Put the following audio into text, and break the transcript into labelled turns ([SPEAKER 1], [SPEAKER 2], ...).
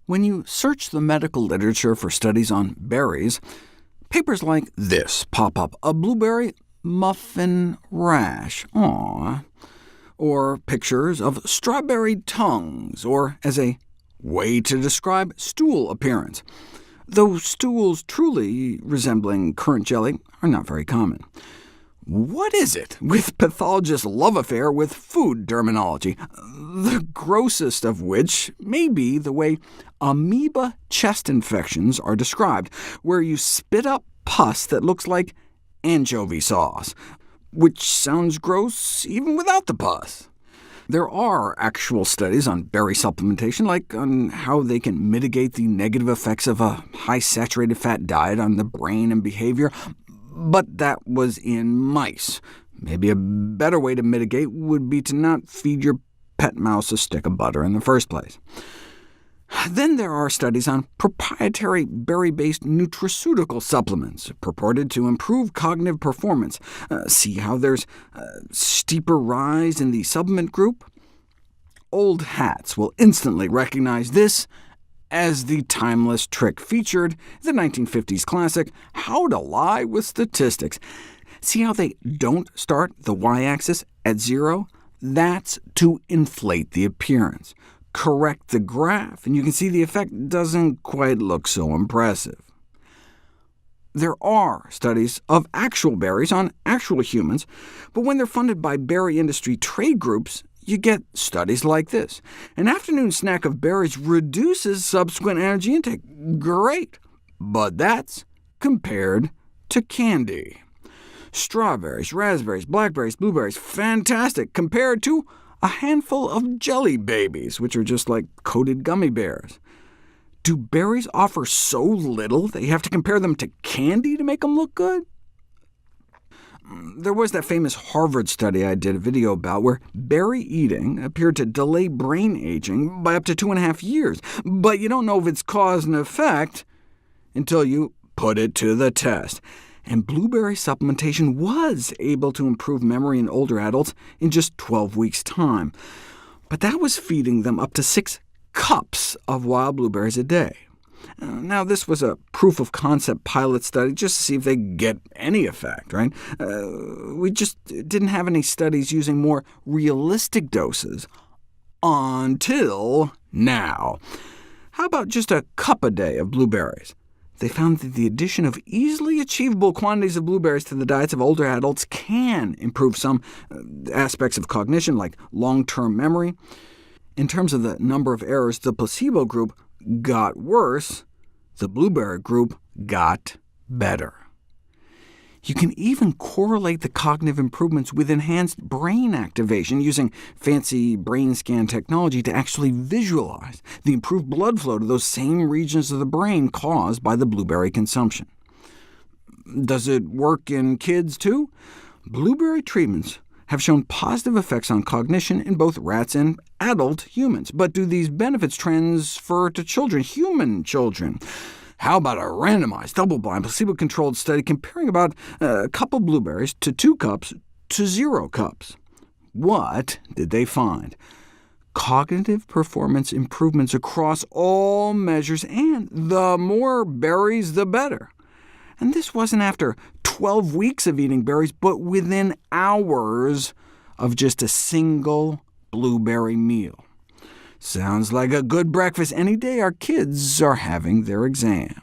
[SPEAKER 1] When you search the medical literature for studies on berries, papers like this pop up: a blueberry muffin rash, aww, or pictures of strawberry tongues, or as a way to describe stool appearance, though stools truly resembling currant jelly are not very common. What is it with pathologists' love affair with food terminology, the grossest of which may be the way amoeba chest infections are described, where you spit up pus that looks like anchovy sauce, which sounds gross even without the pus. There are actual studies on berry supplementation, like on how they can mitigate the negative effects of a high saturated fat diet on the brain and behavior, but that was in mice. Maybe a better way to mitigate would be to not feed your pet mouse a stick of butter in the first place. Then there are studies on proprietary berry-based nutraceutical supplements, purported to improve cognitive performance. See how there's a steeper rise in the supplement group? Old hats will instantly recognize this as the timeless trick featured in the 1950s classic, How to Lie with Statistics. See how they don't start the y-axis at 0? That's to inflate the appearance. Correct the graph, and you can see the effect doesn't quite look so impressive. There are studies of actual berries on actual humans, but when they're funded by berry industry trade groups, you get studies like this. An afternoon snack of berries reduces subsequent energy intake. Great, but that's compared to candy. Strawberries, raspberries, blackberries, blueberries, fantastic, compared to a handful of jelly babies, which are just like coated gummy bears. Do berries offer so little that you have to compare them to candy to make them look good? There was that famous Harvard study I did a video about, where berry eating appeared to delay brain aging by up to 2.5 years, but you don't know if it's cause and effect until you put it to the test. And blueberry supplementation was able to improve memory in older adults in just 12 weeks' time. But that was feeding them up to 6 cups of wild blueberries a day. Now, this was a proof-of-concept pilot study just to see if they get any effect, right? We just didn't have any studies using more realistic doses until now. How about just a cup a day of blueberries? They found that the addition of easily achievable quantities of blueberries to the diets of older adults can improve some aspects of cognition, like long-term memory. In terms of the number of errors, the placebo group got worse, the blueberry group got better. You can even correlate the cognitive improvements with enhanced brain activation, using fancy brain scan technology to actually visualize the improved blood flow to those same regions of the brain caused by the blueberry consumption. Does it work in kids too? Blueberry treatments have shown positive effects on cognition in both rats and adult humans. But do these benefits transfer to children, human children? How about a randomized, double-blind, placebo-controlled study comparing about a cup of blueberries to 2 cups to 0 cups? What did they find? Cognitive performance improvements across all measures, and the more berries, the better. And this wasn't after 12 weeks of eating berries, but within hours of just a single blueberry meal. Sounds like a good breakfast any day our kids are having their exam.